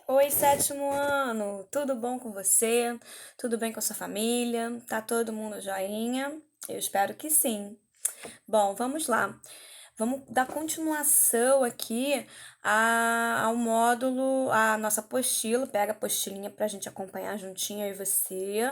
Oi, sétimo ano, tudo bom com você? Tudo bem com a sua família? Tá todo mundo joinha? Eu espero que sim. Bom, vamos lá. Vamos dar continuação aqui ao módulo, a nossa apostila. Pega a apostilinha pra gente acompanhar juntinho, eu e você.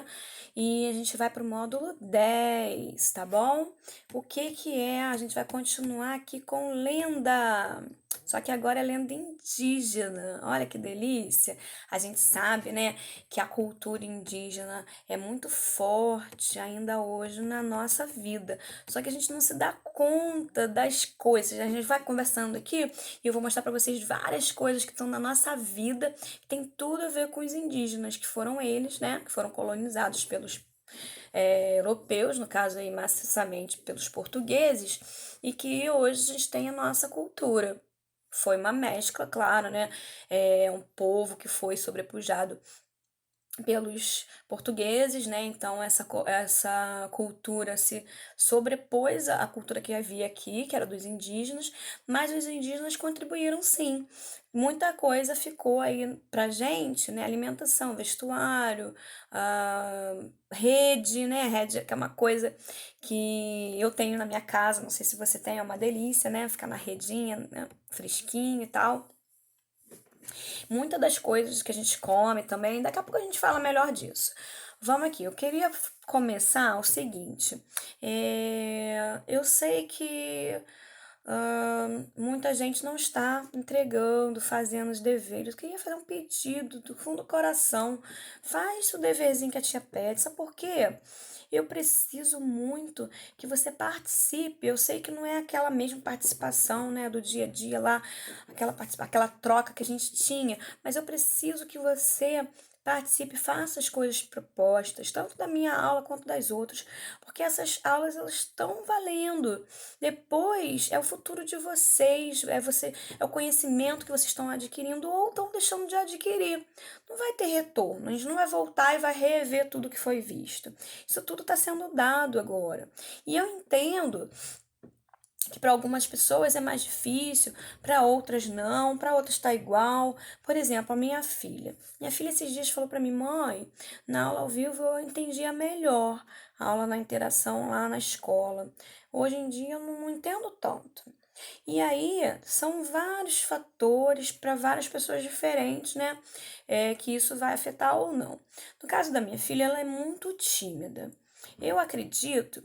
E a gente vai pro módulo 10, tá bom? O que que é? A gente vai continuar aqui com lenda. Só que agora é lenda indígena. Olha que delícia. A gente sabe, né, que a cultura indígena é muito forte ainda hoje na nossa vida. Só que a gente não se dá conta das coisas. A gente vai conversando aqui e eu vou mostrar para vocês várias coisas que estão na nossa vida, que tem tudo a ver com os indígenas, que foram eles, né, que foram colonizados pelos europeus, no caso aí maciçamente pelos portugueses, e que hoje a gente tem a nossa cultura. Foi uma mescla, claro, né? É um povo que foi sobrepujado pelos portugueses, né? Então essa cultura se sobrepôs à cultura que havia aqui, que era dos indígenas, mas os indígenas contribuíram sim. Muita coisa ficou aí pra gente, né? Alimentação, vestuário, rede, né? Rede, que é uma coisa que eu tenho na minha casa, não sei se você tem, é uma delícia, né? Ficar na redinha, né? Fresquinho e tal. Muitas das coisas que a gente come também, daqui a pouco a gente fala melhor disso. Vamos aqui, eu queria começar o seguinte. Eu sei que muita gente não está entregando, fazendo os deveres. Eu queria fazer um pedido do fundo do coração. Faz o deverzinho que a tia pede. Sabe por quê? Eu preciso muito que você participe. Eu sei que não é aquela mesma participação, né, do dia a dia lá, aquela troca que a gente tinha, mas eu preciso que você participe, faça as coisas propostas, tanto da minha aula quanto das outras, porque essas aulas elas estão valendo. Depois é o futuro de vocês, é o conhecimento que vocês estão adquirindo ou estão deixando de adquirir. Não vai ter retorno, a gente não vai voltar e vai rever tudo que foi visto. Isso tudo está sendo dado agora. E eu entendo que para algumas pessoas é mais difícil, para outras não, para outras está igual. Por exemplo, a minha filha. Minha filha esses dias falou para mim, mãe, na aula ao vivo eu entendia melhor a aula na interação lá na escola. Hoje em dia eu não entendo tanto. E aí são vários fatores para várias pessoas diferentes, né? Que isso vai afetar ou não. No caso da minha filha, ela é muito tímida. Eu acredito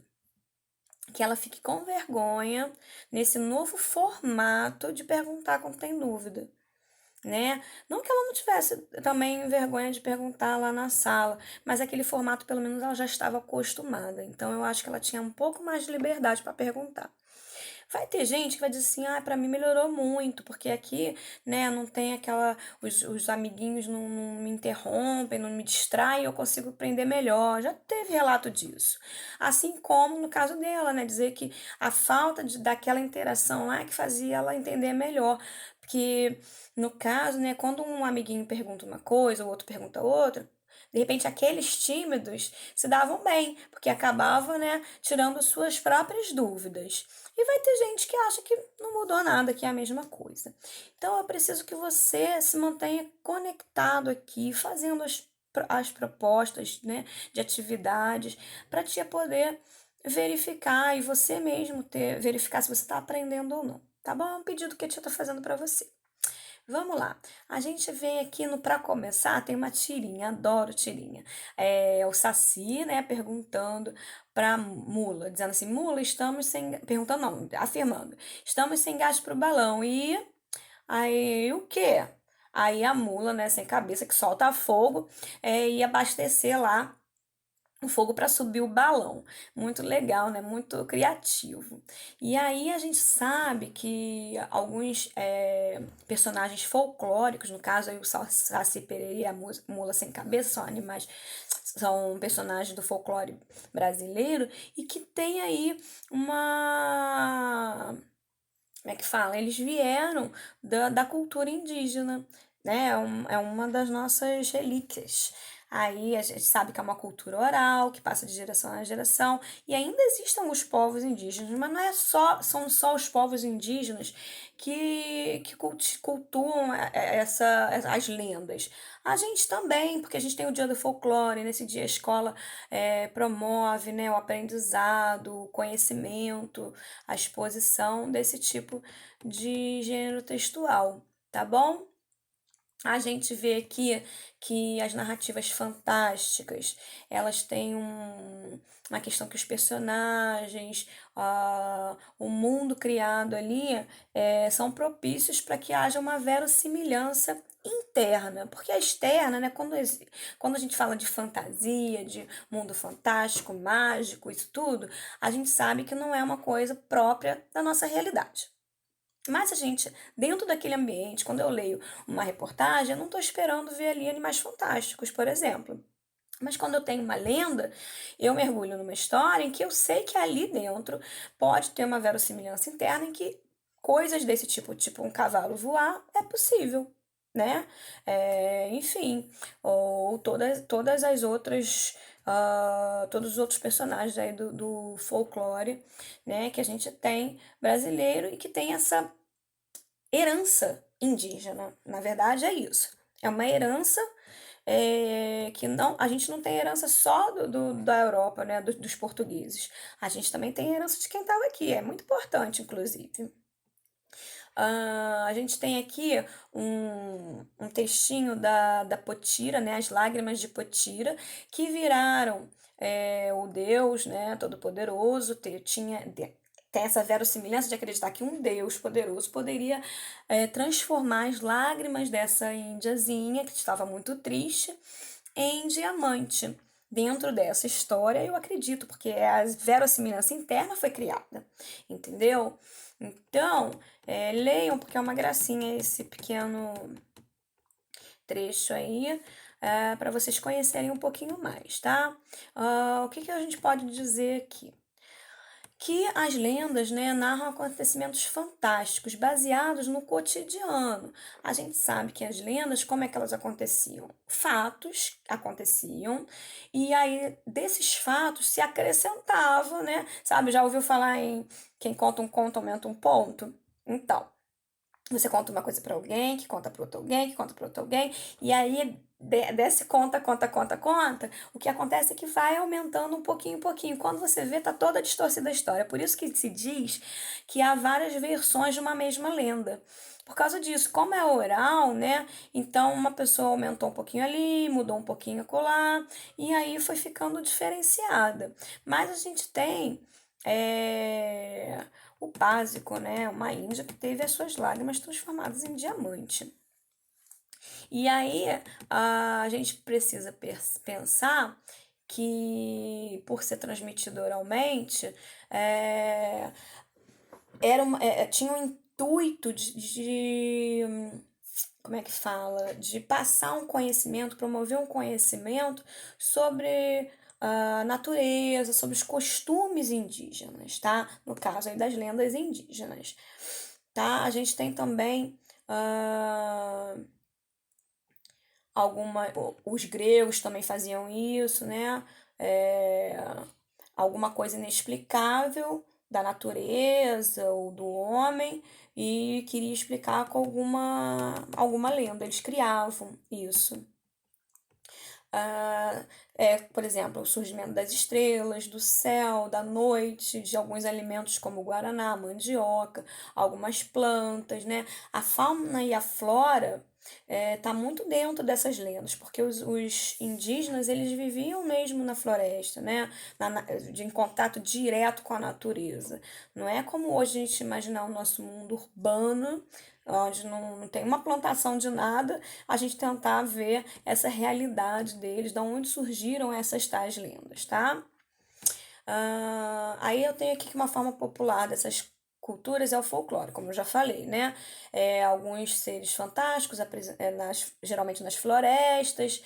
que ela fique com vergonha nesse novo formato de perguntar quando tem dúvida, né? Não que ela não tivesse também vergonha de perguntar lá na sala, mas aquele formato pelo menos ela já estava acostumada. Então eu acho que ela tinha um pouco mais de liberdade para perguntar. Vai ter gente que vai dizer assim, ah, para mim melhorou muito, porque aqui, né, não tem aquela, os amiguinhos não me interrompem, não me distraem, eu consigo aprender melhor. Já teve relato disso. Assim como no caso dela, né, dizer que a falta daquela interação lá que fazia ela entender melhor. Porque no caso, né, quando um amiguinho pergunta uma coisa, o outro pergunta outra, de repente aqueles tímidos se davam bem, porque acabava, né, tirando suas próprias dúvidas. E vai ter gente que acha que não mudou nada, que é a mesma coisa. Então eu preciso que você se mantenha conectado aqui, fazendo as propostas, né, de atividades, para tia poder verificar e você mesmo verificar se você está aprendendo ou não. Tá bom? É um pedido que a tia está fazendo para você. Vamos lá. A gente vem aqui no para começar, tem uma tirinha, adoro tirinha. É o Saci, né, perguntando pra mula, dizendo assim: "Mula, estamos sem", perguntando não, afirmando. "Estamos sem gás pro balão". E aí o quê? Aí a mula, né, sem cabeça, que solta fogo, ia abastecer lá o fogo para subir o balão. Muito legal, né? Muito criativo. E aí a gente sabe que alguns personagens folclóricos, no caso aí o Saci Pererê e a Mula Sem Cabeça, são animais, são personagens do folclore brasileiro e que tem aí uma, como é que fala? Eles vieram da cultura indígena, né? É uma das nossas relíquias. Aí a gente sabe que é uma cultura oral, que passa de geração a geração, e ainda existem os povos indígenas, mas não é são só os povos indígenas que cultuam as lendas. A gente também, porque a gente tem o dia do folclore, nesse dia a escola promove, né, o aprendizado, o conhecimento, a exposição desse tipo de gênero textual, tá bom? A gente vê aqui que as narrativas fantásticas, elas têm uma questão que os personagens, o mundo criado ali, são propícios para que haja uma verossimilhança interna, porque a externa, né, quando a gente fala de fantasia, de mundo fantástico, mágico, isso tudo, a gente sabe que não é uma coisa própria da nossa realidade. Mas a gente, dentro daquele ambiente, quando eu leio uma reportagem, eu não estou esperando ver ali animais fantásticos, por exemplo. Mas quando eu tenho uma lenda, eu mergulho numa história em que eu sei que ali dentro pode ter uma verossimilhança interna em que coisas desse tipo um cavalo voar, é possível, né? Enfim, ou todas as outras. Todos os outros personagens aí do folclore, né, que a gente tem brasileiro e que tem essa herança indígena. Na verdade, é isso. É uma herança que não, a gente não tem herança só da Europa, né, dos portugueses. A gente também tem herança de quem estava aqui. É muito importante, inclusive. A gente tem aqui um textinho da Potira, né, as lágrimas de Potira, que viraram o Deus, né, Todo-Poderoso, tem essa verossimilhança de acreditar que um Deus poderoso poderia transformar as lágrimas dessa índiazinha, que estava muito triste, em diamante. Dentro dessa história, eu acredito, porque a verossimilhança interna foi criada, entendeu? Então, leiam, porque é uma gracinha esse pequeno trecho aí, para vocês conhecerem um pouquinho mais, tá? O que a gente pode dizer aqui? Que as lendas, né, narram acontecimentos fantásticos, baseados no cotidiano. A gente sabe que as lendas, como é que elas aconteciam? Fatos aconteciam, e aí desses fatos se acrescentava, né? Sabe, já ouviu falar em quem conta um conto aumenta um ponto? Então, você conta uma coisa para alguém, que conta para outro alguém, que conta para outro alguém, e aí desse conta, o que acontece é que vai aumentando um pouquinho em pouquinho. Quando você vê, tá toda distorcida a história. Por isso que se diz que há várias versões de uma mesma lenda. Por causa disso, como é oral, né? Então uma pessoa aumentou um pouquinho ali, mudou um pouquinho acolá, e aí foi ficando diferenciada. Mas a gente tem o básico, né? Uma índia que teve as suas lágrimas transformadas em diamante. E aí a gente precisa pensar que, por ser transmitido oralmente, é, tinha um intuito como é que fala? De passar um conhecimento, promover um conhecimento sobre a natureza, sobre os costumes indígenas, tá? No caso aí das lendas indígenas, tá? A gente tem também os gregos também faziam isso, né? É, alguma coisa inexplicável da natureza ou do homem e queria explicar com alguma lenda. Eles criavam isso. Ah, por exemplo, o surgimento das estrelas, do céu, da noite, de alguns alimentos como o guaraná, mandioca, algumas plantas, né? A fauna e a flora tá muito dentro dessas lendas, porque os indígenas eles viviam mesmo na floresta, né? Em contato direto com a natureza. Não é como hoje a gente imaginar o nosso mundo urbano, onde não tem uma plantação de nada, a gente tentar ver essa realidade deles, de onde surgiram essas tais lendas, tá? Aí eu tenho aqui que uma forma popular dessas culturas é o folclore, como eu já falei, né? Alguns seres fantásticos, geralmente nas florestas,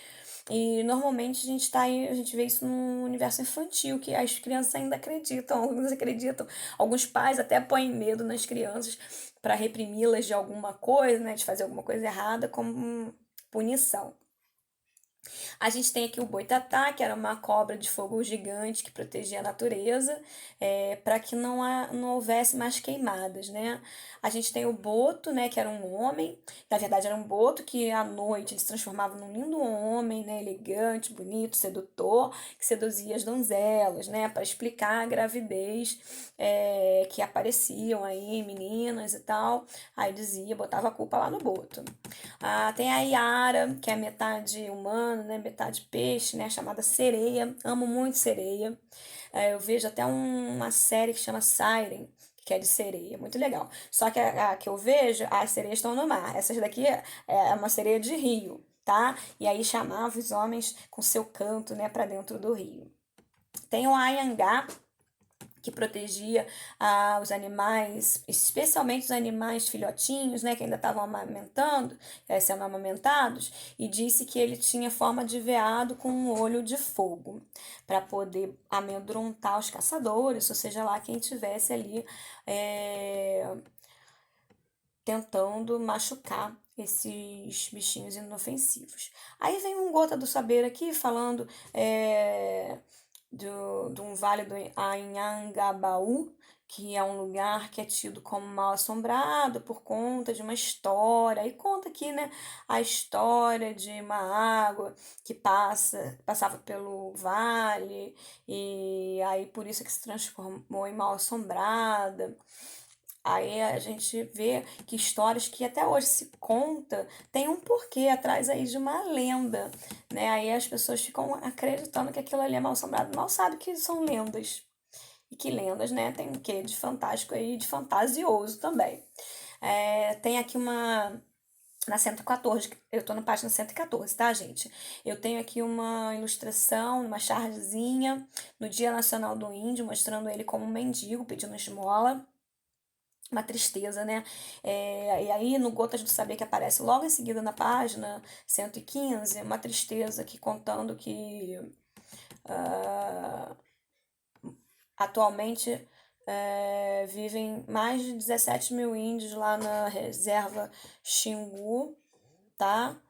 e normalmente a gente vê isso no universo infantil, que as crianças ainda acreditam, alguns acreditam, alguns pais até põem medo nas crianças para reprimi-las de alguma coisa, né? De fazer alguma coisa errada como punição. A gente tem aqui o boitatá, que era uma cobra de fogo gigante que protegia a natureza, para que não houvesse mais queimadas, né? A gente tem o boto, né, que era um homem, na verdade era um boto que à noite ele se transformava num lindo homem, né, elegante, bonito, sedutor, que seduzia as donzelas, né, para explicar a gravidez que apareciam aí, meninas e tal. Aí dizia, botava a culpa lá no boto. Ah, tem a Yara, que é metade humano, né? Metade peixe, né? Chamada sereia. Amo muito sereia. Eu vejo até uma série que chama Siren, que é de sereia. Muito legal. Só que a que eu vejo, as sereias estão no mar. Essas daqui é uma sereia de rio, tá? E aí chamava os homens com seu canto, né? Pra dentro do rio. Tem o Anhangá, que protegia os animais, especialmente os animais filhotinhos, né, que ainda estavam amamentando, sendo amamentados, e disse que ele tinha forma de veado com um olho de fogo, para poder amedrontar os caçadores, ou seja lá quem tivesse ali tentando machucar esses bichinhos inofensivos. Aí vem um Gota do Saber aqui falando de um vale do Anhangabaú, que é um lugar que é tido como mal assombrado por conta de uma história. E conta aqui, né, a história de uma água que passava pelo vale, e aí por isso que se transformou em mal assombrada. Aí a gente vê que histórias que até hoje se conta tem um porquê atrás aí de uma lenda, né? Aí as pessoas ficam acreditando que aquilo ali é mal assombrado, mal sabe que são lendas. E que lendas, né? Tem o quê de fantástico aí, de fantasioso também. Tem aqui na 114, eu tô na página 114, tá, gente? Eu tenho aqui uma ilustração, uma chargezinha no Dia Nacional do Índio, mostrando ele como um mendigo pedindo esmola. Uma tristeza, né? E aí, no Gotas do Saber, que aparece logo em seguida na página 115, uma tristeza que contando que ah, atualmente vivem mais de 17 mil índios lá na reserva Xingu, tá?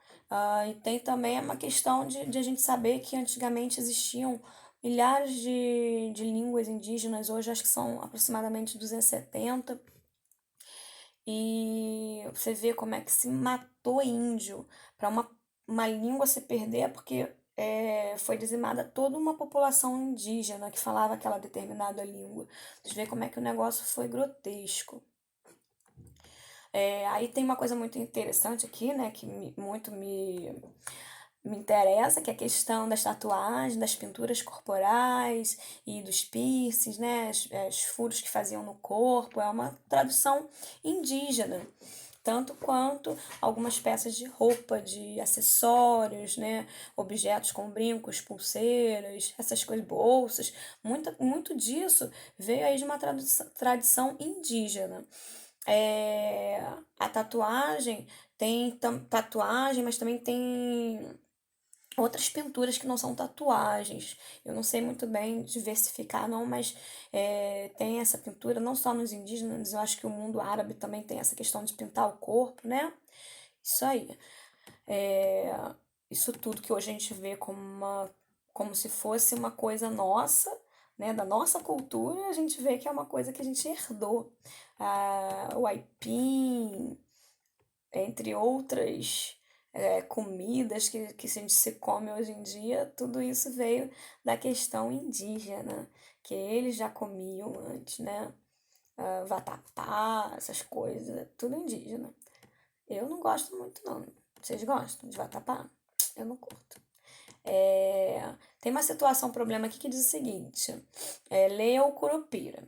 E tem também uma questão de a gente saber que antigamente existiam milhares de línguas indígenas, hoje acho que são aproximadamente 270. E você vê como é que se matou índio para uma língua se perder, porque foi dizimada toda uma população indígena que falava aquela determinada língua. Você vê como é que o negócio foi grotesco. Aí tem uma coisa muito interessante aqui, né, que muito me interessa, que é a questão das tatuagens, das pinturas corporais e dos piercings, né? Os furos que faziam no corpo. É uma tradução indígena, tanto quanto algumas peças de roupa, de acessórios, né? Objetos como brincos, pulseiras, essas coisas, bolsas. Muito disso veio aí de uma tradição indígena. A tatuagem tem tatuagem, mas também tem outras pinturas que não são tatuagens. Eu não sei muito bem diversificar, não, mas tem essa pintura, não só nos indígenas, eu acho que o mundo árabe também tem essa questão de pintar o corpo, né? Isso aí. É, isso tudo que hoje a gente vê como se fosse uma coisa nossa, né? Da nossa cultura, a gente vê que é uma coisa que a gente herdou. O aipim, entre outras comidas que a gente se come hoje em dia, tudo isso veio da questão indígena, que eles já comiam antes, né? Vatapá, essas coisas, tudo indígena. Eu não gosto muito, não. Vocês gostam de vatapá? Eu não curto. Tem uma situação, um problema aqui que diz o seguinte: leia o Curupira.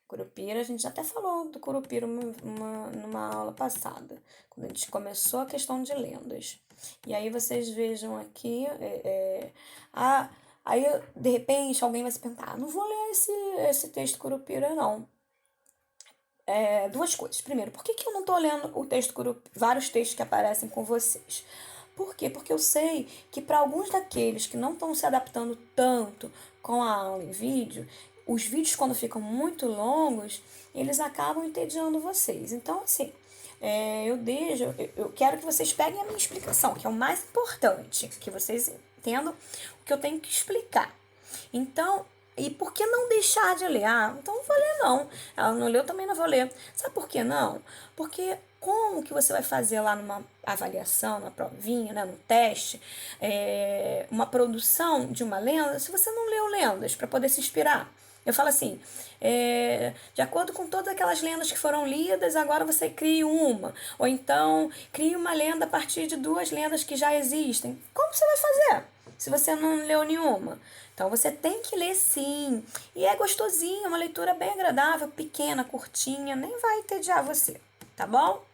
Curupira, a gente já até falou do Curupira numa aula passada, quando a gente começou a questão de lendas. E aí vocês vejam aqui, aí de repente alguém vai se perguntar: não vou ler esse texto Curupira, não. Duas coisas. Primeiro, por que eu não tô lendo o texto vários textos que aparecem com vocês? Por quê? Porque eu sei que para alguns daqueles que não estão se adaptando tanto com a aula em vídeo, os vídeos quando ficam muito longos, eles acabam entediando vocês. Então, assim, eu quero que vocês peguem a minha explicação, que é o mais importante, que vocês entendam o que eu tenho que explicar. Então, e por que não deixar de ler? Ah, então não vou ler não. Ela não leu, também não vou ler. Sabe por que não? Porque como que você vai fazer lá numa avaliação, na provinha, né, no teste, uma produção de uma lenda, se você não leu lendas para poder se inspirar? Eu falo assim, de acordo com todas aquelas lendas que foram lidas, agora você cria uma. Ou então, crie uma lenda a partir de 2 lendas que já existem. Como você vai fazer se você não leu nenhuma? Então você tem que ler sim. E é gostosinho, uma leitura bem agradável, pequena, curtinha, nem vai entediar você, tá bom?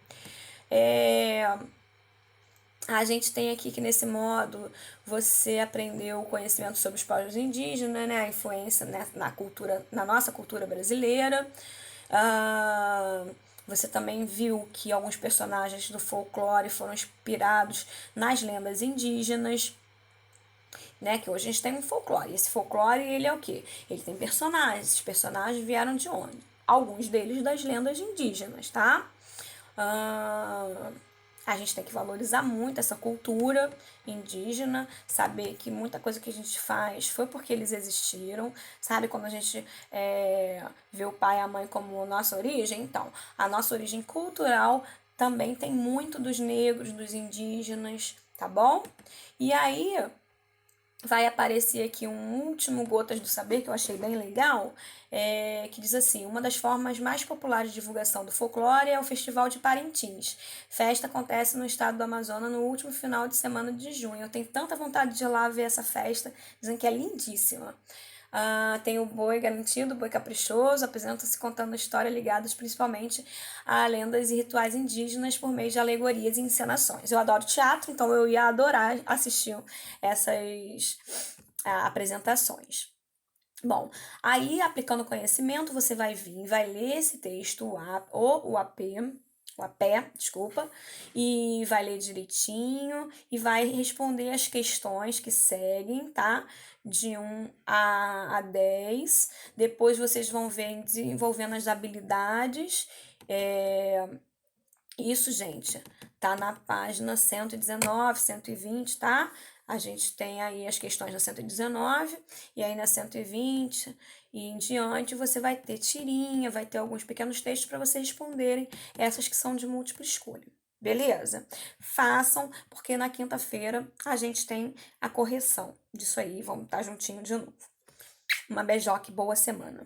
A gente tem aqui que nesse modo você aprendeu o conhecimento sobre os povos indígenas, né? A influência, né, na cultura, na nossa cultura brasileira. Você também viu que alguns personagens do folclore foram inspirados nas lendas indígenas, né? Que hoje a gente tem um folclore. Esse folclore, ele é o quê? Ele tem personagens. Esses personagens vieram de onde? Alguns deles das lendas indígenas, tá? Ah, a gente tem que valorizar muito essa cultura indígena, saber que muita coisa que a gente faz foi porque eles existiram, sabe? Quando a gente vê o pai e a mãe como nossa origem, então, a nossa origem cultural também tem muito dos negros, dos indígenas, tá bom? E aí, vai aparecer aqui um último Gotas do Saber, que eu achei bem legal, que diz assim: uma das formas mais populares de divulgação do folclore é o Festival de Parintins. Festa acontece no estado do Amazonas no último final de semana de junho. Eu tenho tanta vontade de ir lá ver essa festa, dizem que é lindíssima. Tem o Boi Garantido, o Boi Caprichoso, apresenta-se contando histórias ligadas principalmente a lendas e rituais indígenas por meio de alegorias e encenações. Eu adoro teatro, então eu ia adorar assistir essas apresentações. Bom, aí aplicando conhecimento, você vai vir, vai ler esse texto, o APé, desculpa, e vai ler direitinho e vai responder as questões que seguem, tá? De 1 a 10. Depois vocês vão ver desenvolvendo as habilidades. Isso, gente, tá na página 119, 120, tá? A gente tem aí as questões na 119, e aí na 120 e em diante você vai ter tirinha, vai ter alguns pequenos textos para vocês responderem essas que são de múltipla escolha. Beleza? Façam, porque na quinta-feira a gente tem a correção disso aí. Vamos estar juntinho de novo. Uma beijoca e boa semana.